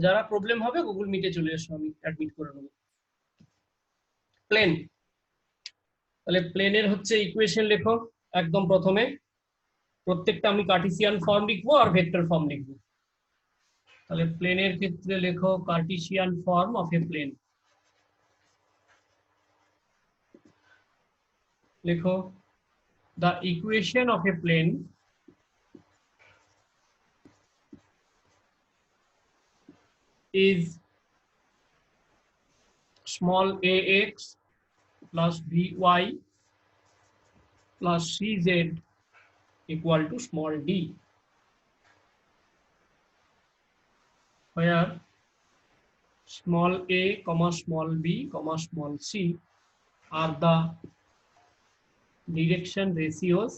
যারা প্রবলেম হবে গুগল মিটে চলে এসো, আমি অ্যাডমিট করে নেবো। প্লেন, তাহলে প্লেনের হচ্ছে ইকুয়েশন লেখো একদম প্রথমে। প্রত্যেকটা আমি কার্টেসিয়ান ফর্ম লিখবো আর ভেক্টর ফর্ম লিখবো। তাহলে প্লেনের ক্ষেত্রে লেখো cartesian form of a plane. লেখো the equation of a plane is small ax plus by plus cz equal to small d, where small a comma small b comma small c are the direction ratios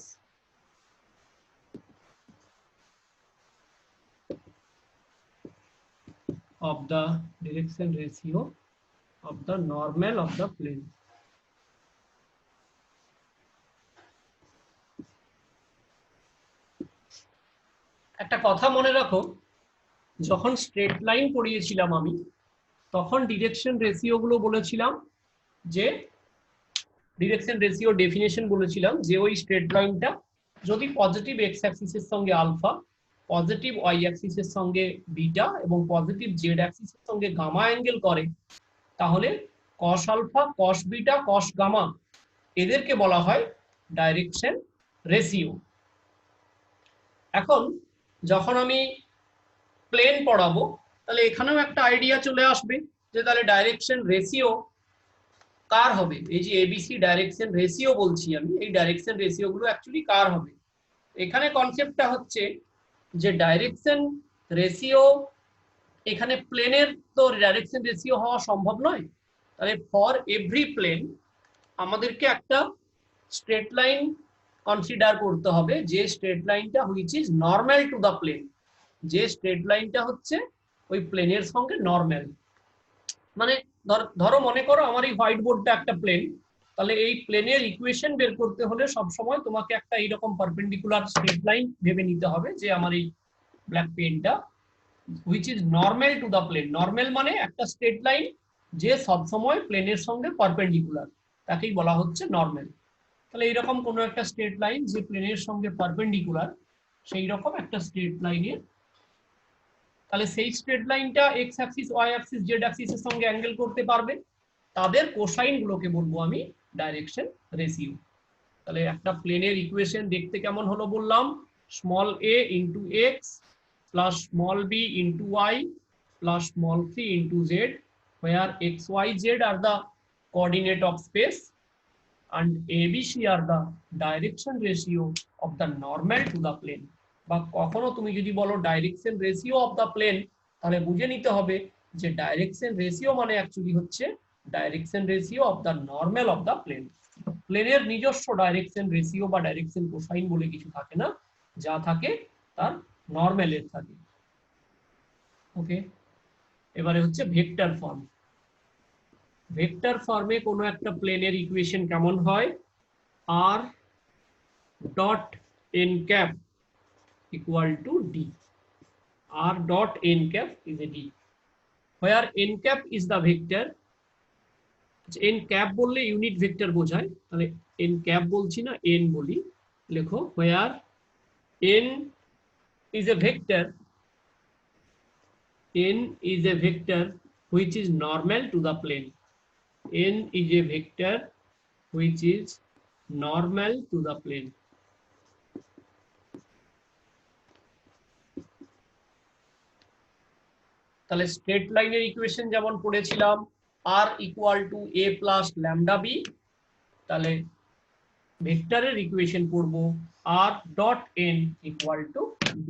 of the direction ratio of the normal of the plane. একটা কথা মনে রাখো, যখন straight line পড়িয়েছিলাম আমি, তখন direction ratio গুলো বলেছিলাম যে ডিরেকশন রেশিও ডেফিনেশন বলেছিলাম যে ওই স্ট্রেট লাইনটা যদি পজিটিভ এক্স অ্যাক্সিসের সঙ্গে আলফা, পজিটিভ ওয়াই অ্যাক্সিসের সঙ্গে বিটা এবং পজিটিভ জেড অ্যাক্সিসের সঙ্গে গামা অ্যাঙ্গেল করে, তাহলে cos alpha, cos beta, cos gamma এদেরকে বলা হয় ডাইরেকশন রেশিও। এখন যখন আমি প্লেন পড়াবো, তাহলে এখানেও একটা আইডিয়া চলে আসবে যে তাহলে ডাইরেকশন রেশিও কার হবে। এই যে এবিসি ডাইরেকশন রেশিও বলছি আমি, এই ডাইরেকশন রেশিও গুলো অ্যাকচুয়ালি কার হবে। এখানে কনসেপ্টটা হচ্ছে যে ডাইরেকশন রেশিও, এখানে প্লেনের তো ডাইরেকশন রেশিও হওয়া সম্ভব নয়। তাহলে ফর এভরি প্লেন আমাদেরকে একটা স্ট্রেট লাইন কনসিডার করতে হবে, যে স্ট্রেট লাইনটা which is normal to the plane, যে স্ট্রেট লাইনটা হচ্ছে ওই প্লেনের সঙ্গে নর্মাল। মানে ধরো মনে করো আমার এই হোয়াইট বোর্ডটা একটা প্লেন, তাহলে এই প্লেনের ইকুয়েশন বের করতে হলে সবসময় তোমাকে একটা এইরকম পারপেন্ডিকুলার স্ট্রেট লাইন ভেবে নিতে হবে যে আমার এই ব্ল্যাক পেনটা which is normal to the plane. Normal মানে একটা স্ট্রেট লাইন যে সবসময় প্লেনের সঙ্গে পারপেন্ডিকুলার, তাকেই বলা হচ্ছে নর্মাল। তাহলে এইরকম কোনো একটা স্ট্রেট লাইন যে প্লেনের সঙ্গে পারপেন্ডিকুলার, সেই রকম একটা স্ট্রেট লাইনের, তাহলে সেই স্ট্রেট লাইনটা x axis, y axis, z অ্যাক্সিসের সঙ্গে অ্যাঙ্গেল করতে পারবে, তাদের কোসাইন গুলোকে বলবো আমি ডাইরেকশন রেশিও। তাহলে একটা প্লেনের ইকুয়েশন দেখতে কেমন হলো বললাম, small a into x plus small b into y plus small c into z, where x, y, z are the coordinate of space and ABC are the direction ratio of the normal to the plane। বা কখনো তুমি যদি বলো direction ratio of the plane, তাহলে বুঝে নিতে হবে যে ডাইরেকশন রেশিও মানে অ্যাকচুয়ালি হচ্ছে direction ratio of the normal of the plane. প্লেনের নিজস্ব ডাইরেকশন রেশিও বা ডাইরেকশন কোসাইন বলে কিছু থাকে না, যা থাকে তার নর্মালের থাকে। ওকে, এবারে হচ্ছে ভেক্টর ফর্ম। ভেক্টর ফর্মে কোনো একটা প্লেনের ইকুয়েশন কেমন হয়, আর dot n cap equal to d, r dot n cap is a d, where n cap is the vector। n cap বললে ইউনিট ভেক্টর বোঝায়, তাহলে n cap বলছি না, n বলি। লেখো where n is a vector, n is a vector which is normal to the plane, n is a vector which is normal to the plane। তাহলে straight লাইনের equation যেমন পড়েছিলাম r equal to a plus lambda b, তাহলে ভেক্টরের equation পড়ব r dot n equal to d।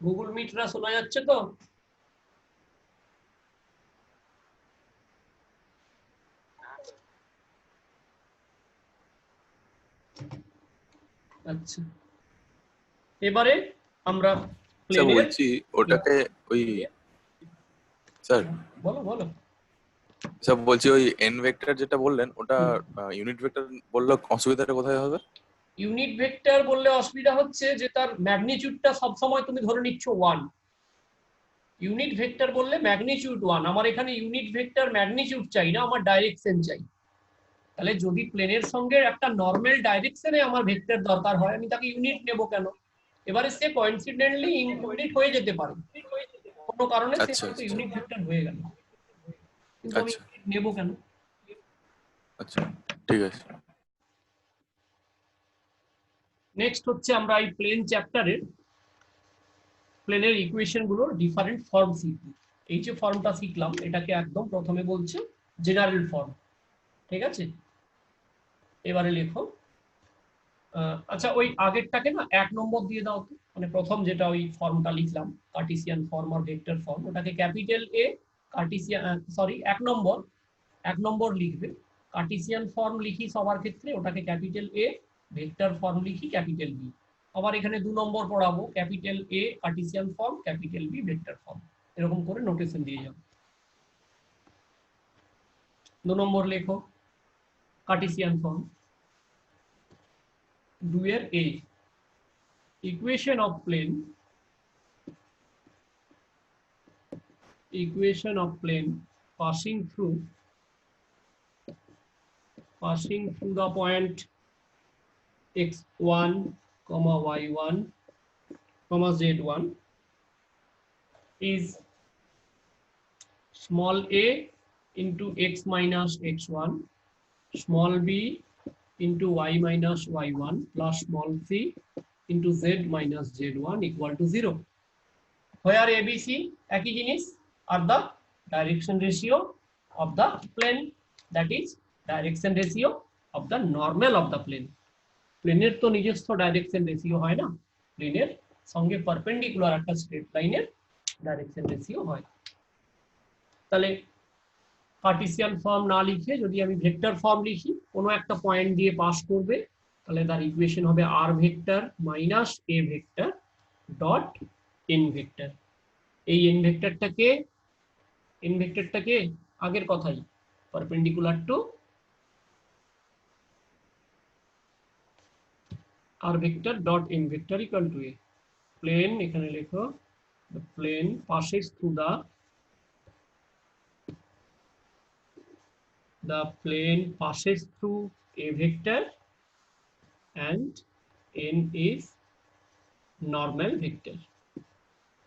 Google মিটরা শোনা যাচ্ছে তো? আচ্ছা, এবারে আমরা স্যার প্লেনের, বলছি ওটাকে ওই স্যার বলো বলো। স্যার বলছি ওই এন ভেক্টর যেটা বললেন ওটা ইউনিট ভেক্টর বললে অসুবিধাটা কোথায় হবে? ইউনিট ভেক্টর বললে অসুবিধা হচ্ছে যে তার ম্যাগনিটিউডটা সবসময় তুমি ধরে নিচ্ছ 1। ইউনিট ভেক্টর বললে ম্যাগনিটিউড 1, আমার এখানে ইউনিট ভেক্টর ম্যাগনিটিউড চাই না, আমার ডাইরেকশন চাই। তাহলে যদি প্লেনের সঙ্গে একটা নর্মাল ডাইরেকশনে আমার ভেক্টর দরকার হয়, আমি তাকে ইউনিট নেব কেন? এবারে সে কোইন্সিডেন্টলি ইউনিট হয়ে যেতে পারে, কোনো কারণে সে আচ্ছা হয়তো আচ্ছা ইউনিট ভেক্টর হয়ে গেল, কিন্তু আমি আচ্ছা নেব কেন? আচ্ছা ঠিক আছে। নেক্সট হচ্ছে আমরা এই প্লেন চ্যাপ্টারের প্লেনের ইকুয়েশন গুলোর ডিফারেন্ট ফর্ম শিখব। এই যে ফর্মটা শিখলাম এটাকে একদম প্রথমে বলছে জেনারেল ফর্ম, ঠিক আছে? এবারে লেখো, আচ্ছা ওই আগেরটাকে না 1 নম্বর দিয়ে দাও তো, মানে প্রথম যেটা ওই ফর্মটা লিখলাম কার্টেসিয়ান ফর্ম আর ভেক্টর ফর্ম, ওটাকে capital A cartesian, sorry 1 number লিখবে। কার্টেসিয়ান ফর্ম লিখি সবার ক্ষেত্রে, ওটাকে ক্যাপিটাল এ, ভেক্টর ফর্ম লিখি ক্যাপিটাল বি। আবার এখানে 2 নম্বর পড়াবো, capital A cartesian form, capital B vector form, এরকম করে নোটেশন দিয়ে যাবো। 2 নম্বর লেখো কার্টেসিয়ান ফর্ম। 2 এর এ, equation of plane passing through the point x1 comma y1 comma z1 is small a into x minus x1, small b into y minus y1 plus small c into z minus z1 equal to 0. Where ABC একই জিনিস আর the direction ratio of the plane, that is direction ratio of the normal of the plane. প্লেনের তো নিজস্ব direction ratio হয় না, প্লেনের সঙ্গে perpendicular একটা স্ট্রেট লাইনের ডাইরেকশন রেশিও হয়। তাহলে কার্টেসিয়ান ফর্ম না লিখে যদি আমি ভেক্টর ফর্ম লিখি, কোনো একটা পয়েন্ট দিয়ে পাস করবে, তাহলে তার ইকুয়েশন হবে r vector minus a vector dot n vector. এই এন ভেক্টরটাকে আগের কথাই perpendicular to r vector dot n vector equal to a. Plane এখানে লেখো the plane passes through a vector and n is normal vector.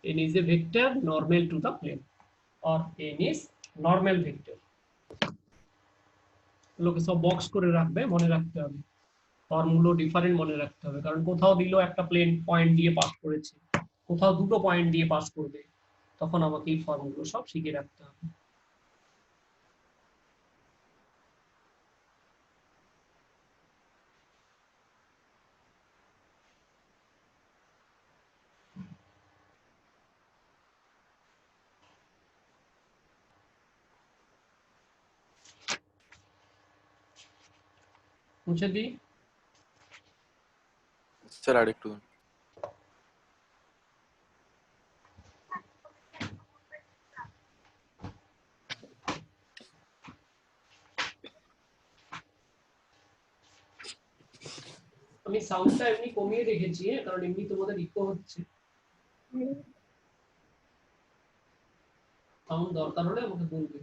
N is a vector normal to the plane or n is normal vector. লোকে সব box করে রাখবে, মনে রাখতে হবে ফর্মগুলো different মনে রাখতে হবে, কারণ কোথাও দিল একটা প্লেন পয়েন্ট দিয়ে পাস করেছে, কোথাও দুটো পয়েন্ট দিয়ে পাস করবে, তখন আমাকে এই ফর্মগুলো সব শিখে রাখতে হবে। মুছে দিই। স্যার আরেকটু আমি সাউন্ডটা এমনি কমিয়ে রেখেছি, কারণ এমনি তোমাদের ইকো হচ্ছে। সাউন্ড দরকার হলে আমাকে বলবে,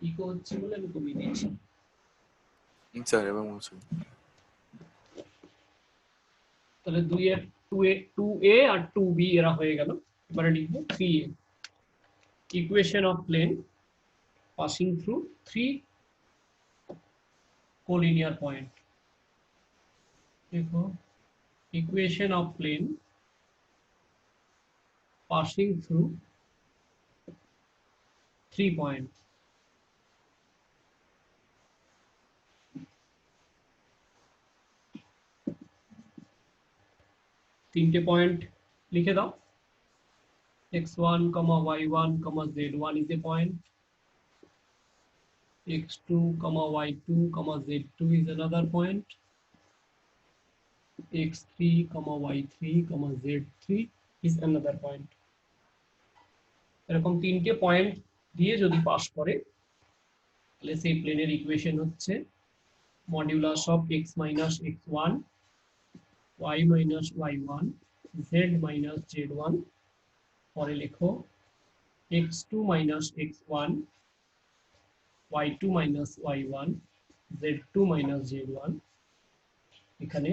ইকো হচ্ছে বলে আমি কমিয়ে দিয়েছি। স্যার এবার বলছি। তাহলে 2a আর 2b এরা হয়ে গেল। এবারে লিখবো 3a, equation of plane passing through 3 collinear point. দেখো equation of plane passing through 3 point. তিনটে পয়েন্ট লিখে দাও, x1, y1, z1 is a point, x2, y2, z2 is another point, x3, y3, z3 is another point. এরকম তিনটে point দিয়ে যদি pass করে, তাহলে সেই প্লেনের ইকুয়েশন হচ্ছে modulus of x minus x1 y minus y1 z minus z1 পরে লেখো x2 minus x1 y2 minus y1 z2 minus z1 এখানে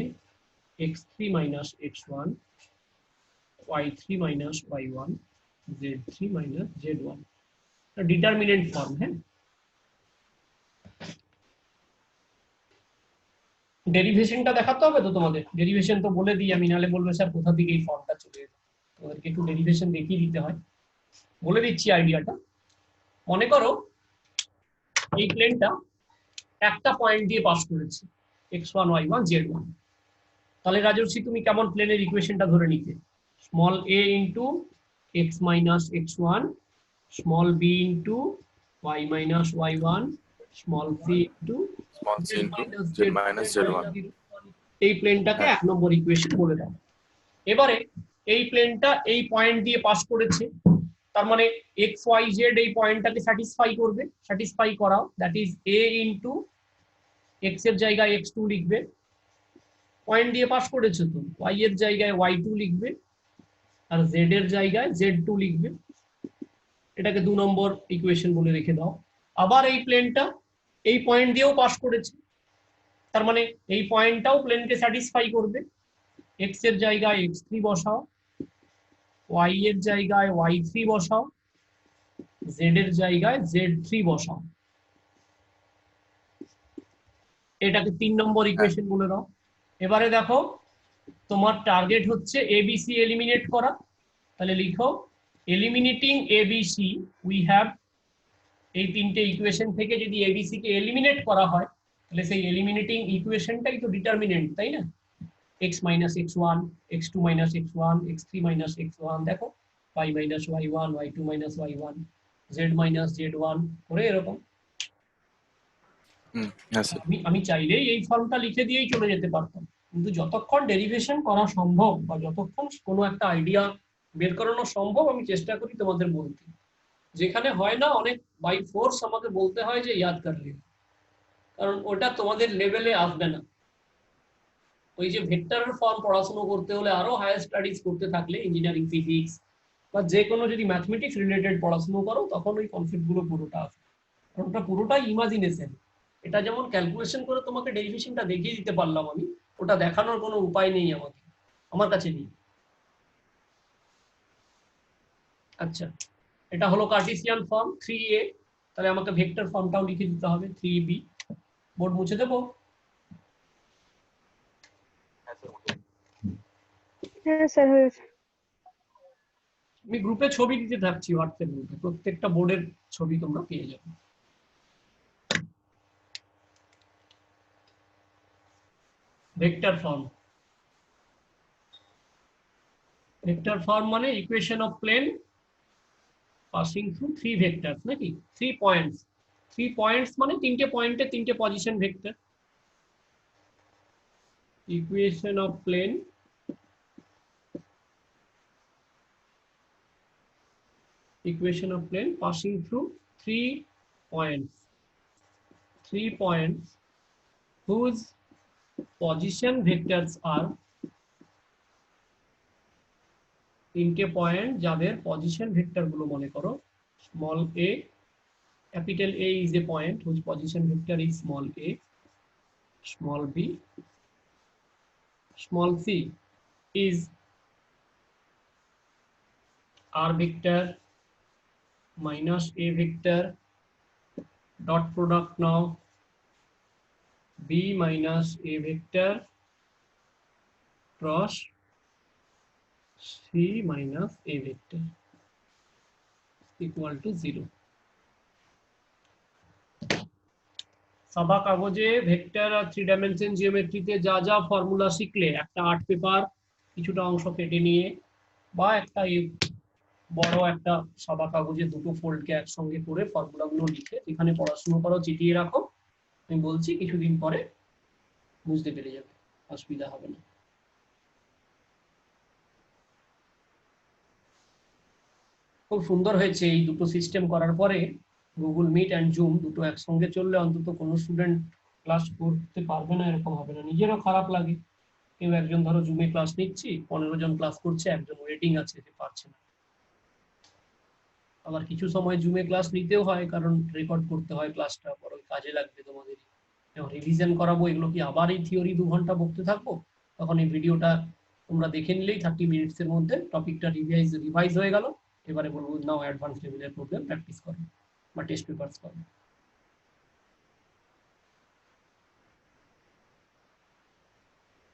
x3 minus x1 y3 minus y1 z3 minus z1 determinant form. হ্যাঁ, ডেরিভেশনটা দেখাতে হবে তো তোমাদের। Derivation তো বলে দিই আমি, নালে বলবে স্যার কোথা থেকে এই ফর্মটা চলে এলো। তোমাদেরকে একটু ডেরিভেশন দেখিয়ে দিতে হয়, বলে দিচ্ছি আইডিয়াটা। মনে করো এই প্লেনটা একটা পয়েন্ট দিয়ে পাস করেছে x1 y1 z1, তাহলে রাজর্ষি তুমি কেমন প্লেনের ইকুয়েশনটা ধরে নিতে? Small a into x minus x1, small b into y minus y1, small c into small c into z minus z1। এই প্লেনটাকে হ্যাঁ। 1 নম্বর ইকুয়েশন বলে দাও। এবারে এই প্লেনটা এই পয়েন্ট দিয়ে পাস করেছে, তার মানে x y z এই পয়েন্টটাকে স্যাটিসফাই করবে। স্যাটিসফাই করাও, that is a into x এর জায়গায় x2 লিখবে, পয়েন্ট দিয়ে পাস করেছে তো y এর জায়গায় y2 লিখবে, আর z এর জায়গায় z2 লিখবে। এটাকে 2 নম্বর ইকুয়েশন বলে রেখে দাও। আবার এই প্লেনটা এই পয়েন্ট দিয়েও পাস করেছে, তার মানে এই পয়েন্টটাও প্লেনকে স্যাটিসফাই করবে। x এর জায়গায় x3 বসাও, y এর জায়গায় y3 বসাও, z এর জায়গায় z3 বসাও। এটাকে 3 নম্বর ইকুয়েশন বলে দাও। এবারে দেখো তোমার টার্গেট হচ্ছে এবিসি এলিমিনেট করা, তাহলে লিখো এলিমিনেটিং এবিসি উই হ্যাভ। এই তিনটে ইকুয়েশন থেকে যদি এবিসি কে এলিমিনেট করা হয়, তাহলে সেই এলিমিনেটিং ইকুয়েশনটাই তো ডিটারমিনেন্ট, তাই না? x minus x1, x2 minus x1, x3 minus x1, দেখো y minus y1, y2 minus y1, z minus z1 করে এরকম। হ্যাঁ স্যার। আমি চাইলেই এই ফর্মটা লিখে দিয়েই চলে যেতে পারতাম, কিন্তু যতক্ষণ ডেরিভেশন করা সম্ভব বা যতক্ষণ কোনো একটা আইডিয়া বের করানো সম্ভব আমি চেষ্টা করি তোমাদের বলতে। যেখানে হয় না অনেক বাই ফোর্স আমাকে বলতে হয় যে ইয়াদ করলে, কারণ ওটা তোমাদের লেভেলে আসবে না। ওই যে ভেক্টরের ফর্ম পড়াশোনা করতে হলে আরো হায়ার স্টাডিজ করতে থাকলে, ইঞ্জিনিয়ারিং ফিজিক্স বা যে কোনো যদি ম্যাথমেটিক্স রিলেটেড পড়াশোনা করো, তখন ওই কনসেপ্ট গুলো পুরোটা আসবে। কারণ ওটা পুরোটাই ইমাজিনেশন। এটা যেমন ক্যালকুলেশন করে তোমাকে ডেরিভেশনটা দেখিয়ে দিতে পারলাম আমি, ওটা দেখানোর কোনো উপায় নেই আমার কাছে নেই। আচ্ছা, এটা হলো কার্টেসিয়ান ফর্ম 3a, তাহলে আমাকে ভেক্টর ফর্মটাও লিখে দিতে হবে 3b। বোর্ড মুছে দেবো? হ্যাঁ স্যার হয়েছে। আমি গ্রুপে ছবি দিতে থাকছি, হোয়াটসঅ্যাপ গ্রুপে প্রত্যেকটা বোর্ডের ছবি তোমরা পেয়ে যাবে। ভেক্টর ফর্ম, ভেক্টর ফর্ম মানে equation of plane passing through 3 vectors, নাকি 3 পয়েন্টস। 3 পয়েন্টস মানে তিনটে পয়েন্টে তিনটে position vector. Equation of plane passing through 3 points, 3 points whose position vectors are, তিনটে পয়েন্ট যাদের পজিশন ভেক্টর গুলো মনে করো small a, capital A is a point whose position vector is small a, small b, small c is r vector minus a vector dot product now b minus a vector cross c minus a vector equal to 0. সাদা কাগজে vector আর 3 dimension জিওমেট্রিতে যা যা formula শিখলে, একটা art paper কিছুটা অংশ কেটে নিয়ে বা একটা বড় একটা সাদা কাগজে দুটো ফোল্ডকে একসঙ্গে করে ফর্মুলাগুলো লিখে এখানে পড়াশোনা করো, চিটিয়ে রাখো। আমি বলছি কিছুদিন পরে বুঝতে পেরে যাবে, অসুবিধা হবে না। খুব সুন্দর হয়েছে এই দুটো সিস্টেম করার পরে। গুগল মিট অ্যান্ড জুম দুটো একসঙ্গে চললে অন্তত কোনো স্টুডেন্ট ক্লাস করতে পারবে না এরকম হবে না, নিজেরও খারাপ লাগে। কেউ একজন ধরো জুমে ক্লাস নিচ্ছি, 15 জন ক্লাস করছে, একজন ওয়েটিং আছে যে পারছে না। আবার কিছু সময় জুমে ক্লাস নিতেও হয়, কারণ রেকর্ড করতে হয় ক্লাসটা, বড় কাজে লাগবে তোমাদের। রিভিশন করাবো, এগুলো কি আবার এই থিওরি 2 ঘন্টা বকতে থাকবো? তখন এই ভিডিওটা তোমরা দেখে নিলেই 30 মিনিটসের মধ্যে টপিকটা রিভাইজ হয়ে গেল। এবারে বলবো নাও অ্যাডভান্স লেভেলের প্রবলেম প্র্যাকটিস করো বা টেস্ট পেপারস করো।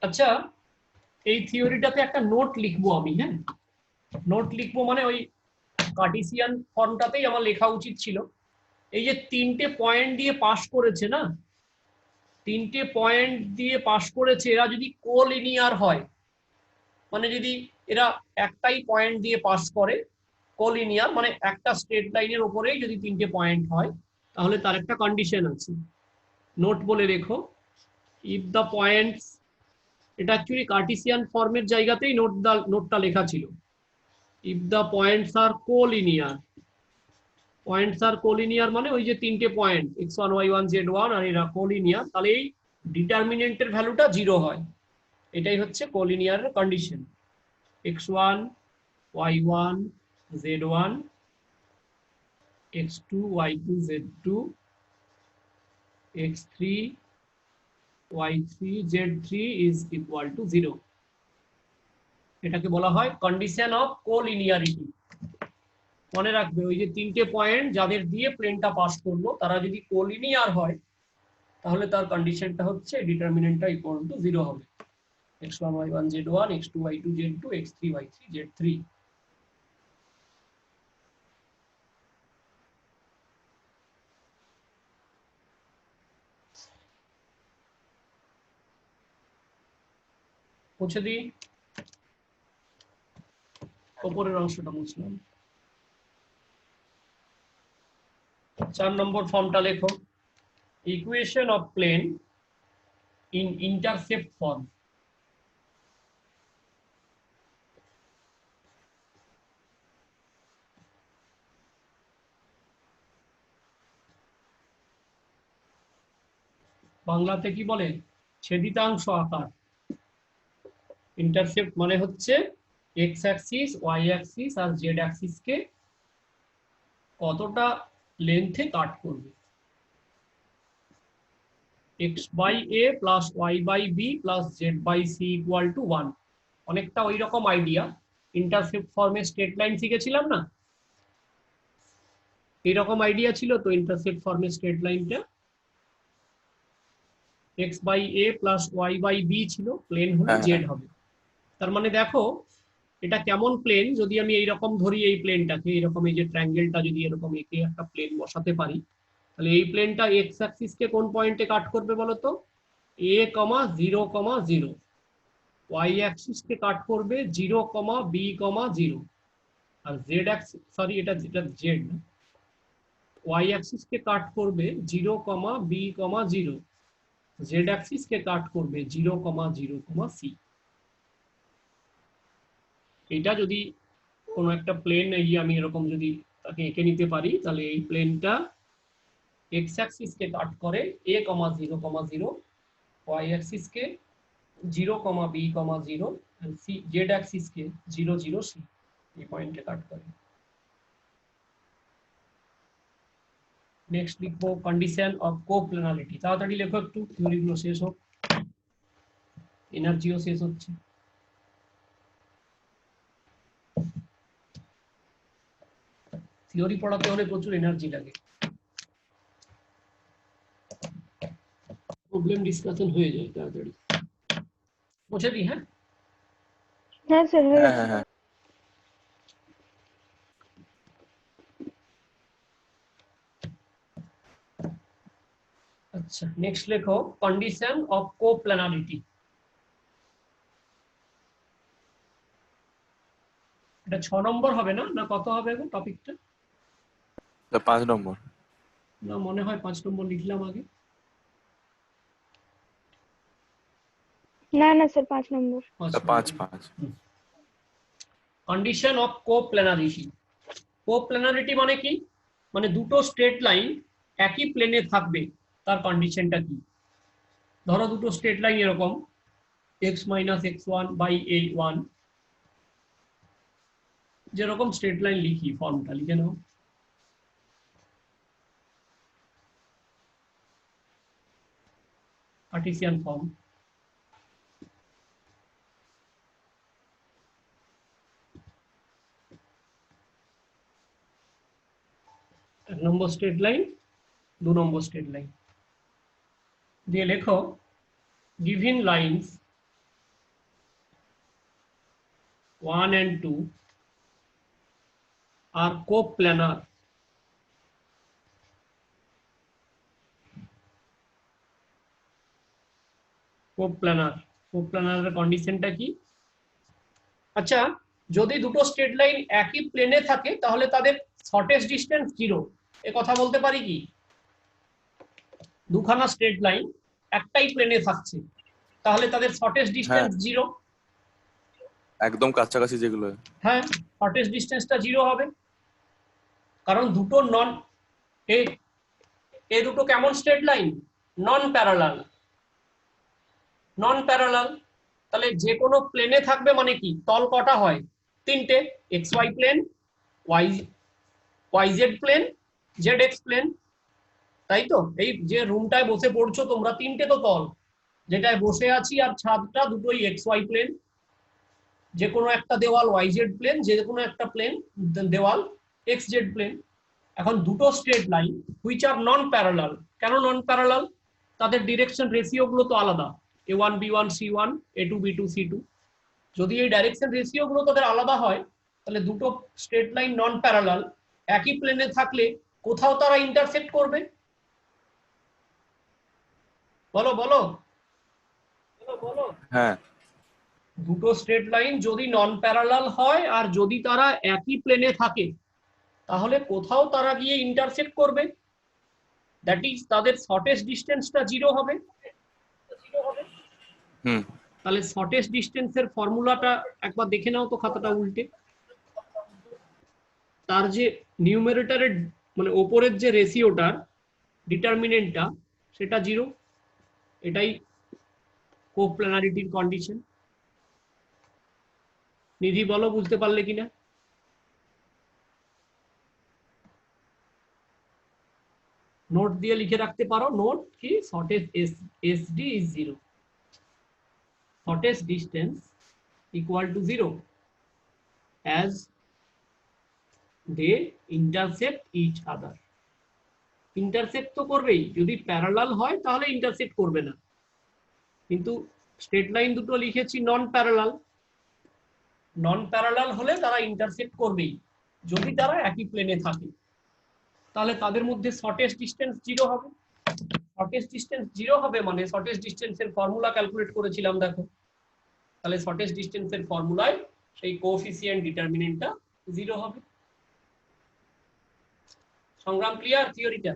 আচ্ছা, এই থিওরিটাতে একটা নোট লিখবো আমি। হ্যাঁ, নোট লিখবো মানে ওই কার্টেসিয়ান ফর্মটাতেই আমার লেখা উচিত ছিল। এই যে 3টে পয়েন্ট দিয়ে পাস করেছে না, 3টে পয়েন্ট দিয়ে পাস করেছে, এরা যদি কোলিনিয়ার হয়, মানে যদি এরা একটাই পয়েন্ট দিয়ে পাস করে, কোলিনিয়ার মানে একটা স্ট্রেট লাইনের উপরেই যদি 3টে পয়েন্ট হয়, তাহলে তার একটা কন্ডিশন আছে। নোট বলে রেখো, ইফ দ্য পয়েন্টস, এটা অ্যাকচুয়ালি কার্টেসিয়ান ফর্মের জায়গাতেই নোটটা লেখা ছিল। If the points are collinear, points are collinear মানে ওই যে 3টে পয়েন্ট x1 y1 z1 আর এরা কোলিনিয়ার, তাহলে এই ডিটারমিনেন্টের ভ্যালুটা 0 হয়। এটাই হচ্ছে কোলিনিয়ারের condition. x1 y1 z1 x2 y2 z2 x3 y3 z3 is equal to 0। এটাকে বলা হয় কন্ডিশন অফ কোলিনিয়ারিটি। মনে রাখবে, ওই যে 3টে পয়েন্ট যাদের দিয়ে প্লেনটা পাস করলো, তারা যদি কোলিনিয়ার হয়, তাহলে তার কন্ডিশনটা হচ্ছে ডিটারমিনেন্টটা ইকুয়াল টু 0 হবে। x1 y1 z1 x2 y2 z2 x3 y3 z3। মুছে দিই, উপরের অংশটা মুছলাম। 4 নম্বর ফর্মটা লেখো, equation of plane in intercept form. বাংলাতে কি বলে? ছেদিতাংশ আকার। ইন্টারসেপ্ট মানে হচ্ছে এক্স অ্যাক্সিস, ওয়াই অ্যাক্সিস আর জেড অ্যাক্সিসকে কতটা লেন্থে কাট করবে। X by a plus y by b plus z by c equal to 1। অনেকটা ওই রকম আইডিয়া। ইন্টারসেপ্ট ফর্মে স্ট্রেট লাইন শিখেছিলাম না, এইরকম আইডিয়া ছিল তো ইন্টারসেপ্ট ফর্মে স্ট্রেট লাইনটা। X by a plus y by b ছিল, প্লেন হলে জেড হবে। তার মানে দেখো এটা কেমন প্লেন, যদি আমি এইরকম ধরি, এই প্লেনটাকে এরকম, এই যে ট্রায়াঙ্গেলটা যদি এরকম এঁকে একটা প্লেন বসাতে পারি, তাহলে এই প্লেনটা এক্স অ্যাক্সিসকে কোন পয়েন্টে কাট করবে বলতো? a, 0, 0। ওয়াই অ্যাক্সিসকে কাট করবে 0, b, 0। আর জেড অ্যাক্সিস, সরি এটা জেড না, ওয়াই অ্যাক্সিসকে কাট করবে 0, b, 0। জেড অ্যাক্সিসকে কাট করবে 0, 0, c। এটা যদি কোনো একটা প্লেন, এই আমি এরকম যদি তাকে এঁকে নিতে পারি, তাহলে এই প্লেনটা এক্স অ্যাক্সিসকে কাট করে a, 0, 0, Y অ্যাক্সিসকে 0, b, 0 and c, Z অ্যাক্সিসকে 0, 0, c এই পয়েন্টে কাট করে। নেক্সট লিখবো কন্ডিশন অফ কোপ্ল্যানারিটি। তাড়াতাড়ি লেখো একটু, থিওরিগুলো শেষ হোক, এনার্জিও শেষ হচ্ছে। থিওরি পড়াতে হলে প্রচুর এনার্জি লাগে। প্রবলেম ডিসকাশন হয়ে যায় তাড়াতাড়ি। মুছে দিই। হ্যাঁ হ্যাঁ স্যার হয়ে গেছে। হ্যাঁ। আচ্ছা, নেক্সট লেখো কন্ডিশন অফ কোপ্ল্যানারিটি। এটা 6 নম্বর হবে না? না কত হবে গো টপিকটা? 5 নম্বর। না মনে হয় 5 নম্বর লিখলাম আগে। না না স্যার 5 নম্বর। 5। Condition of coplanarity. কোপ্ল্যানারিটি মানে কি? মানে দুটো স্ট্রেট লাইন একই প্লেনে থাকবে, তার কন্ডিশনটা কি? ধরো দুটো স্ট্রেট লাইন এরকম, x minus x1 by a1, যেরকম স্ট্রেট লাইন লিখি ফর্মটা লিখে নাও। Cartesian form. এক নম্বর স্ট্রেট লাইন, 2 নম্বর স্ট্রেট লাইন দিয়ে লেখো given lines 1 and 2 are coplanar কোপ্লানারের কন্ডিশনটা কি? আচ্ছা, যদি দুটো স্ট্রেট লাইন একই প্লেনে থাকে তাহলে তাদের শর্টেস্ট ডিস্টেন্স 0, এ কথা বলতে পারি কি? দুখানা স্ট্রেট লাইন একটাই প্লেনে থাকছে তাহলে তাদের শর্টেস্ট ডিস্টেন্স 0। একদম কাছাকাছি যেগুলো। হ্যাঁ, শর্টেস্ট ডিস্টেন্সটা 0 হবে, কারণ দুটো নন এ দুটো কেমন স্ট্রেট লাইন? নন প্যারালাল। তাহলে যে কোনো প্লেনে থাকবে মানে কি? তল কটা হয়? 3টে, x y plane, y z plane, z x plane, তাই তো? এই যে রুমটায় বসে পড়ছো তোমরা, 3টে তো তল, যেটায় বসে আছি আর ছাদটা দুটোই এক্স ওয়াই প্লেন, যে কোনো একটা দেওয়াল ওয়াই জেড প্লেন, যে কোনো একটা প্লেন দেওয়াল এক্স জেড প্লেন। এখন দুটো straight line which are non parallel. কেন নন প্যারালাল? তাদের ডিরেকশন রেশিও গুলো তো আলাদা, a1 b1 c1 a2 b2 c2। যদি এই ডাইরেকশন রেশিও গুলো তাদের আলাদা হয় তাহলে দুটো স্ট্রেট লাইন নন প্যারালাল একই প্লেনে থাকলে কোথাও তারা ইন্টারসেক্ট করবে। বলো বলো বলো। হ্যাঁ, দুটো স্ট্রেট লাইন যদি নন প্যারালাল হয় আর যদি তারা একই প্লেনে থাকে তাহলে কোথাও তারা গিয়ে ইন্টারসেক্ট করবে, দ্যাট ইজ তাদের শর্টেস্ট ডিস্টেন্সটা 0 হবে। তাহলে শর্টেস্ট ডিস্টেন্সের ফর্মুলাটা একবার দেখে নাও তো খাতাটা উল্টে। তার যে নিউমারেটরের মানে ওপরের যে রেশিওটার ডিটারমিনেন্টটা সেটা 0, এটাই কোপ্ল্যানারিটির কন্ডিশন। নিধি বলো বুঝতে পারলে কিনা? নোট দিয়ে লিখে রাখতে পারো। নোট কি? Shortest SD is 0, shortest distance equal to 0 as they intersect each other। Intersect তো করবেই, যদি প্যারালাল হয় তাহলে ইন্টারসেক্ট করবে না, কিন্তু স্ট্রেট লাইন দুটো লিখেছি নন প্যারালাল হলে তারা ইন্টারসেক্ট করবেই যদি তারা একই প্লেনে থাকে, তাহলে তাদের মধ্যে শর্টেস্ট ডিস্টেন্স 0 হবে। শর্টেস্ট ডিস্টেন্স 0 হবে মানে শর্টেস্ট ডিস্টেন্সের ফর্মুলা ক্যালকুলেট করেছিলাম দেখো, তাহলে শর্টেস্ট ডিস্টেন্সের ফর্মুলায় সেই কোএফিসিয়েন্ট ডিটারমিনেন্টটা 0 হবে। সংগ্রাম ক্লিয়ার থিওরিটা?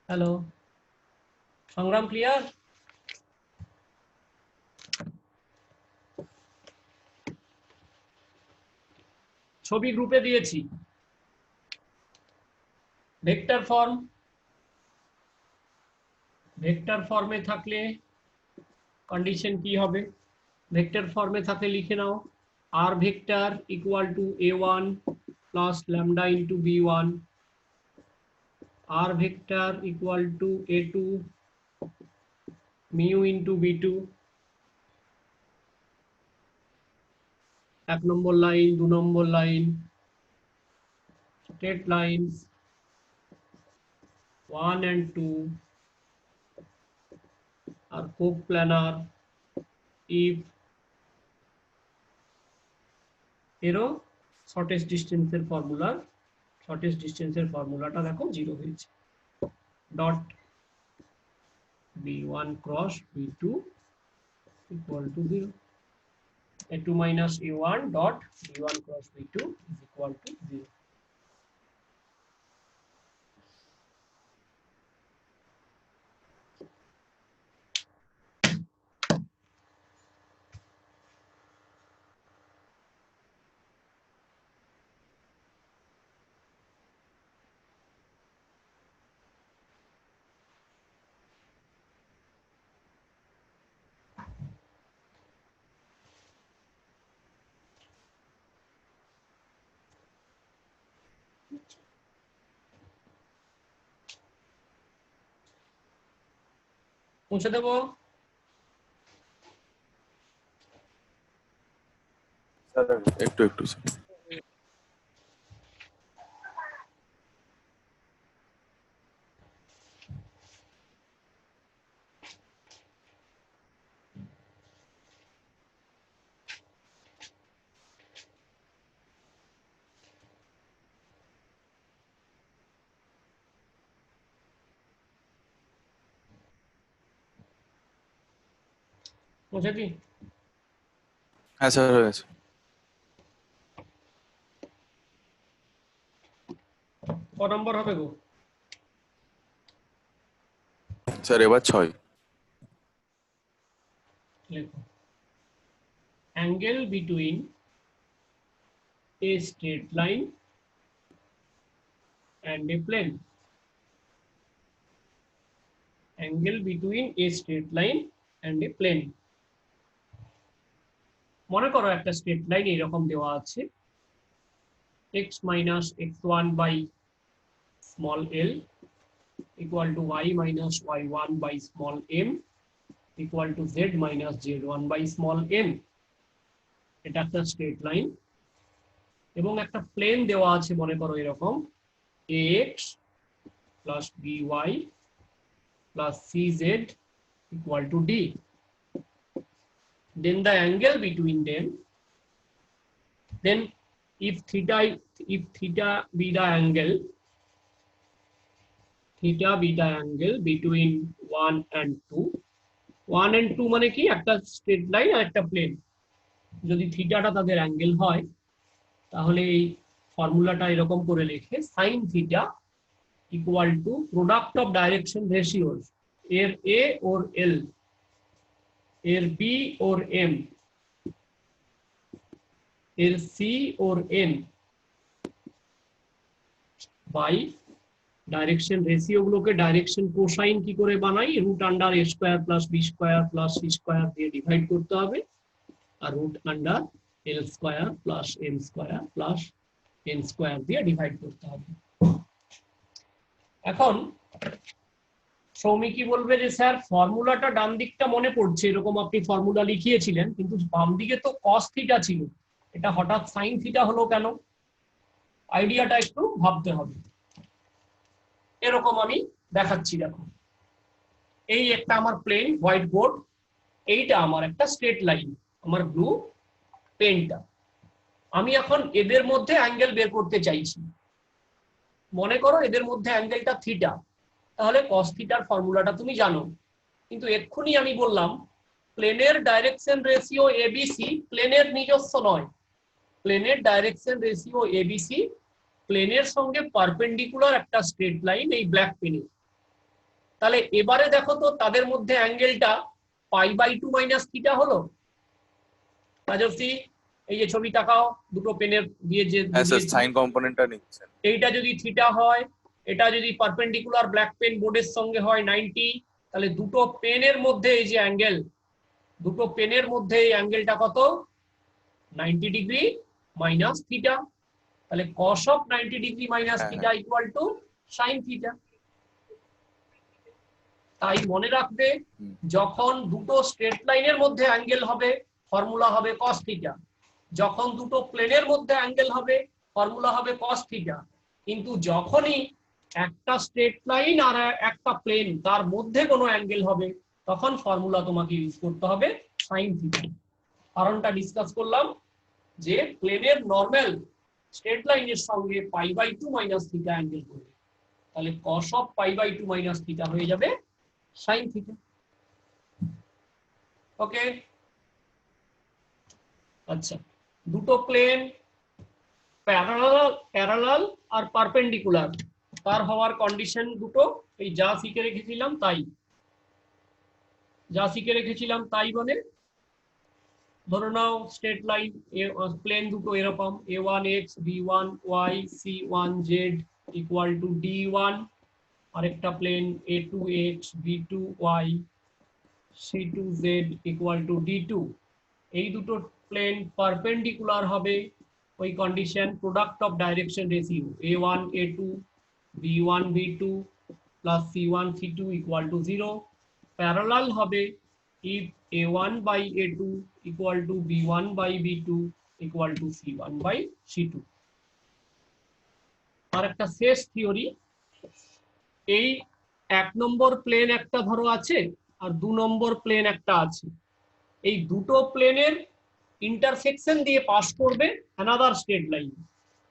হ্যালো সংগ্রাম ক্লিয়ার? ছবি গ্রুপে দিয়েছি, ভেক্টর ফর্ম। ভেক্টর ফর্মে থাকলে কন্ডিশন কি হবে? ভেক্টর ফর্মে থাকলে লিখে নাও r vector equal to a1 plus lambda into b1, r vector equal to a2 mu into b2। 1 নম্বর লাইন, 2 নম্বর line, straight lines 1 and 2 are coplanar if এরও শর্টেস্ট ডিস্টেন্সের ফর্মুলাটা দেখো 0 হয়েছে। Dot b1 cross b2 equal to 0, a2 minus a1 dot b1 cross b2 is equal to 0। মুছে দেবো? Sir একটু একটু স্যার। মুছে দি? হ্যাঁ স্যার হয়ে গেছে। ক নম্বর হবে গো? স্যার এবার 6। লেখো, angle between A straight line and a plane. Angle between a straight line and a plane. মনে করো একটা স্ট্রেট লাইন এরকম দেওয়া আছে, x minus x1 by small l equal to y minus y1 by small m equal to z minus z1 by small m. এটা একটা straight line এবং একটা প্লেন দেওয়া আছে মনে করো এরকম ax plus by plus cz equal to d. Then the angle between them, then if theta be the angle, theta be the angle between 1 and 2. 1 and 2 মানে কি? একটা স্ট্রেট লাইন আর একটা প্লেন। যদি থিটাটা তাদের অ্যাঙ্গেল হয় তাহলে এই ফর্মুলাটা এরকম করে লেখে sin theta equal to product of direction ratios এর a or l এর b or m এর c or n by direction ratio গুলোকে ডাইরেকশন কোসাইন কি করে বানাই? Root under a square plus b square plus c square দিয়ে divide করতে হবে, আর root under l square plus m square plus n square দিয়ে ডিভাইড করতে হবে। এখন সৌমি কি বলবে যে স্যার ফর্মুলাটা ডান দিকটা মনে পড়ছে, এরকম আপনি ফর্মুলা লিখিয়েছিলেন, কিন্তু বাম দিকে তো cos থিটা ছিল, এটা হঠাৎ sin থিটা হলো কেন? আইডিয়াটা একটু ভাবতে হবে। এরকম আমি দেখাচ্ছি, দেখো এই একটা আমার প্লেন হোয়াইট বোর্ড, এইটা আমার একটা স্ট্রেট লাইন, আমার ব্লু পেনটা। আমি এখন এদের মধ্যে অ্যাঙ্গেল বের করতে চাইছি। মনে করো এদের মধ্যে অ্যাঙ্গেলটা থিটা, তাহলে cos থিটার ফর্মুলাটা তুমি জানো, কিন্তু এক্ষুনি আমি বললাম প্লেনের ডাইরেকশন রেশিও এবিসি প্লেনের নিজস্ব নয়, প্লেনের ডাইরেকশন রেশিও এবিসি প্লেনের সঙ্গে পারপেন্ডিকুলার একটা স্ট্রেট লাইন এই ব্ল্যাক পেনে। তাহলে এবারে দেখো তো তাদের মধ্যে অ্যাঙ্গেলটা π/2 মাইনাস থিটা হলো। রাজশ্রী এই যে ছবি তাকাও, দুটো পেনের দিয়ে যে হ্যাঁ স্যার সাইন কম্পোনেন্টটা নিচ্ছেন। এইটা যদি থিটা হয়, এটা যদি পারপেন্ডিকুলার ব্ল্যাক পেন বোর্ডের সঙ্গে হয় 90, তাহলে দুটো পেনের মধ্যে এই যে অ্যাঙ্গেল, দুটো পেনের মধ্যে এই অ্যাঙ্গেলটা কত? 90 ডিগ্রি মাইনাস থিটা। তাহলে cos of 90 degree minus theta equal to sin theta. তাই মনে রাখবে যখন দুটো স্ট্রেট লাইনের মধ্যে অ্যাঙ্গেল হবে ফর্মুলা হবে cos থিটা, যখন দুটো প্লেনের মধ্যে অ্যাঙ্গেল হবে ফর্মুলা হবে cos থিটা, কিন্তু যখনই একটা স্ট্রেট লাইন আর একটা প্লেন তার মধ্যে কোনো অ্যাঙ্গেল হবে তখন ফর্মুলা তোমাকে ইউজ করতে হবে sin থিটা। কারণটা ডিসকাস করলাম যে প্লেনের নরমাল স্ট্রেট লাইনের সঙ্গে π/2 মাইনাস থিটা অ্যাঙ্গেল করবে, তাহলে cos of π/2 মাইনাস থিটা হয়ে যাবে sin থিটা। ওকে, আচ্ছা দুটো প্লেন প্যারালাল আর পারপেন্ডিকুলার তার হওয়ার কন্ডিশন দুটো এই যা শিখে রেখেছিলাম তাই মানে ধরে নাও স্ট্রেট লাইন প্লেন দুটো এরকম a1x b1y c1z equal to d1, আরেকটা plane a2x b2y c2z equal to d2। এই দুটো প্লেন পারপেন্ডিকুলার হবে, ওই condition product of direction ratio a1 a2 b1 b2 plus c1 c2 equal to 0। Parallel হবে if a1 by a2 equal to b1 by b2 equal to c1 by c2। আর একটা শেষ theory, এই 1 নম্বর plane একটা ধরো আছে আর 2 নম্বর plane একটা আছে, এই দুটো প্লেনের ইন্টারসেকশন দিয়ে পাস করবে another straight line.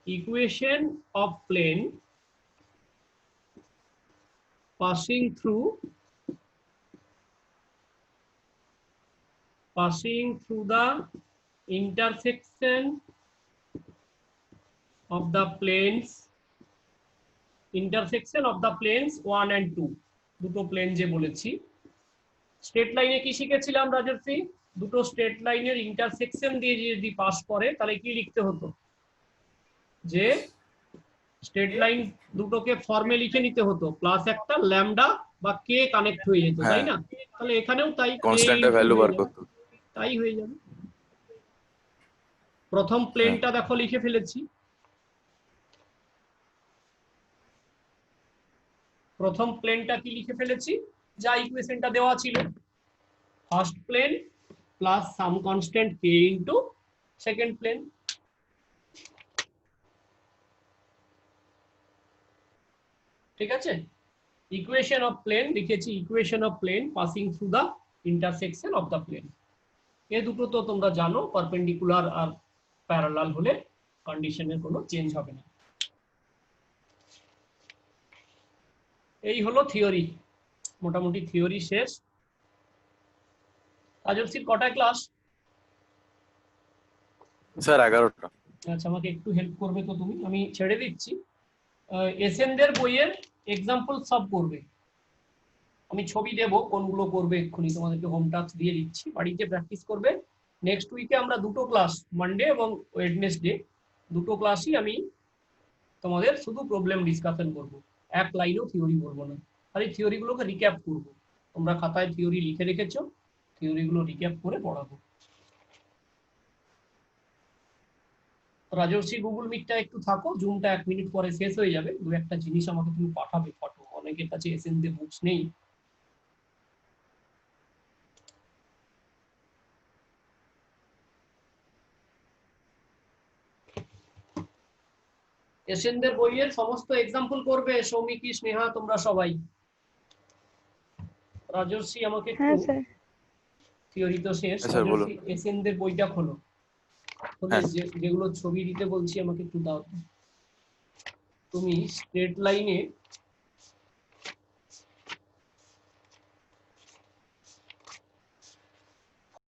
Equation of plane passing through the intersection of the planes 1 and 2, দুটো প্লেন যে বলেছি। স্ট্রেট লাইনে কি শিখেছিলাম রাজর্ষি? দুটো স্ট্রেট লাইনের ইন্টারসেকশন দিয়ে যদি পাস করে তাহলে কি লিখতে হতো, যে স্ট্রেট লাইন দুটোকে ফর্মে লিখে নিতে হতো, প্লাস একটা ল্যামডা বা কে কানেক্ট হয়ে যেত, তাই না? তাহলে এখানেও তাই, কনস্ট্যান্টের ভ্যালু বার করতে। তাই হয়ে যাবে। প্রথম প্লেনটা দেখো লিখে ফেলেছি, প্রথম প্লেনটা কি লিখে ফেলেছি, যা ইকুয়েশনটা দেওয়া ছিল, first plane plus some constant কে ইনটু সেকেন্ড প্লেন। ঠিক আছে, ইকুয়েশন অফ প্লেন লিখেছি, equation of plane passing through the intersection of the plane. এই দুটো তো তোমরা জানো, পারপেন্ডিকুলার আর প্যারালাল হলে কন্ডিশনের কোনো চেঞ্জ হবে না। এই হলো থিওরি, মোটামুটি থিওরি শেষ। রাজর্ষির কটায় ক্লাস? স্যার 11টা। আচ্ছা, আমাকে একটু হেল্প করবে তো তুমি, আমি ছেড়ে দিচ্ছি। এসএনদের বইয়ের এক্সাম্পল সব করবে, আমি ছবি দেব কোনগুলো করবে, এক্ষুনি তোমাদেরকে হোম টাস্ক দিয়ে দিচ্ছি, বাড়িতে প্র্যাকটিস করবে। নেক্সট উইকে আমরা দুটো ক্লাস, মানডে এবং ওয়েডনেসডে, দুটো ক্লাসই আমি তোমাদের শুধু প্রবলেম ডিসকাশন করব, এক লাইনও থিওরি করবো না, খালি থিওরিগুলোকে রিক্যাপ করব। তোমরা খাতায় থিওরি লিখে রেখেছো, থিওরিগুলো রিক্যাপ করে পড়াবো। রাজর্ষি গুগল মিটটা একটু থাকো, জুমটা 1 মিনিট পরে শেষ হয়ে যাবে। দু একটা জিনিস আমাকে তুমি পাঠাবে ফটো, অনেকের কাছে এসএনডি বুকস নেই। এসএনদের বইয়ের সমস্ত এক্সাম্পল করবে, সৌমিকি, স্নেহা, তোমরা সবাই। রাজর্ষি আমাকে হ্যাঁ স্যার। থিওরি তো শেষ, স্যার বলুন। এসএনদের বইটা খোলো, যেগুলো ছবি দিতে বলছি আমাকে একটু দাও। তুমি স্ট্রেট লাইনে